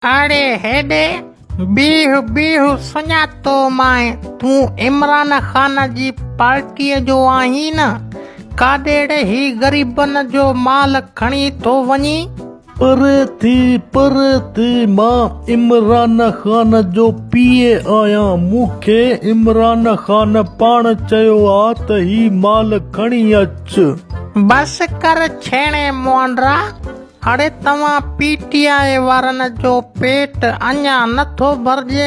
अरे हेडे बीह बीह सुञातो माए तू इमरान खान जी पार्टी जो आहीं न काडेड़े ही गरीबन जो माल खणी तो वनी। पर थी मां इमरान खान जो पीए आया मुखे इमरान खान पान चयो आ त ही माल खणी अच। बस कर छेणे मोंडरा अरे तवा पीटीआई वारन जो पेट अञा नथो भरजे।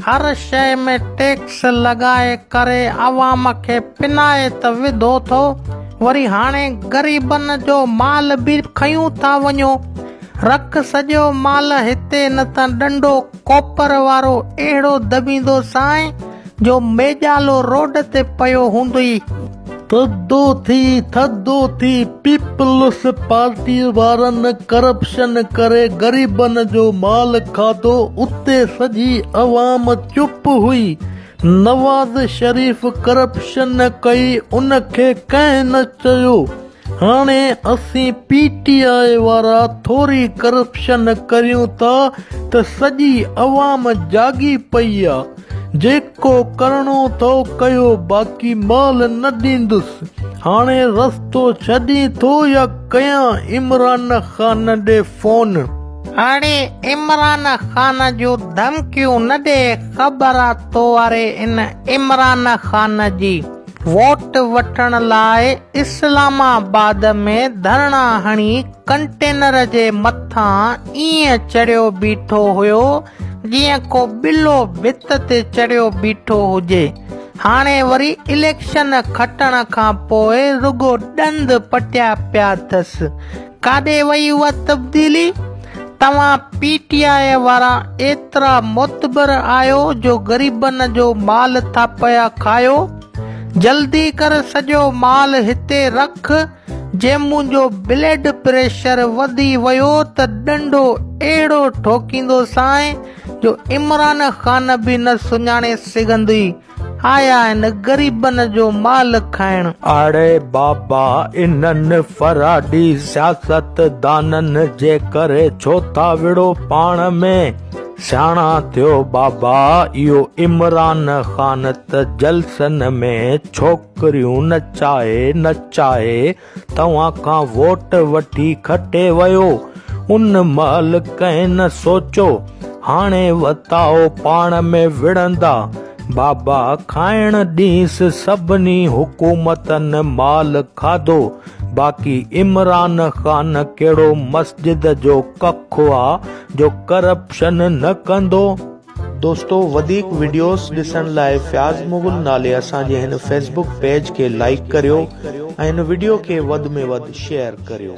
हर शय में टैक्स लगाए करे आवाम के पिनाए त विधो थो वरी हाणे गरीबन जो माल भी खयूं था वञो। रख सॼो माल हिते न त डंडो कोपर वारो अहिड़ो दबींदो साईं जो मेजालो रोड ते पयो हूंदई। थदो थी पीपल्स पार्टी वारन करप्शन करे गरीबन जो माल खाधो उते सजी अवाम चुप हुई। नवाज शरीफ करप्शन कई उनखे कंहिं न चयो। हाणे असीं पीटीआई वारा थोरी करप्शन करियूं था त सॼी अवाम जागी पई आ। जेको करणो थो कयो बाक़ी माल न ॾींदुसि। हाणे रस्तो छॾी थो या कयां इमरान खान ॾे फोन। अरे इमरान खान जो धमकियूं न ॾे ख़बर आ तो वारे इन इमरान खान जी वोट वठण लाइ इस्लामाबाद में धरना हणी कंटेनर जे मथां ईअं चढ़ियो बीठो हुयो जीअं को बिलो भित ते चढ़ियो बीठो हुजे। हाणे वरी इलेक्शन खटण खां पोइ रुगो ॾंद पटिया पिया अथसि। काॾे वई उहा तब्दीली? तव्हां पीटीआई वारा एतिरा मोतबर आहियो जो गरीबन जो माल था पिया खायो। जल्दी कर सॼो माल हिते रख। जे मुंहिंजो ब्लड प्रेशर वधी वियो त डंडो अहिड़ो ठोकींदो साईं जो इमरान खान बि न सुञाणे सघंदी। आया आहिनि गरीबन जो माल खाइण। अरे बाबा इन्हनि फराडी सियासतदाननि जे करे छो था विड़ो पाण में। सियाणा थियो बाबा इहो इमरान खान त जलसन में छोकरियूं नचाए तव्हां खां वोट वठी खटे वियो। उन महिल कंहिं न सोचो हाणे वताओ पाण में विढ़ंदा। बाबा खाइण ॾींस सभिनी हुकूमतनि माल खाधो बाक़ी इमरान खान कहिड़ो मस्जिद जो कखो आ जो करप्शन न कंदो। दोस्तों वधीक वीडियोस ॾिसण लाइ फयाज़ मुग़ल नाले असांजे हिन फेसबुक पेज खे लाइक करियो ऐं हिन वीडियो खे वधि में वधि शेयर करियो।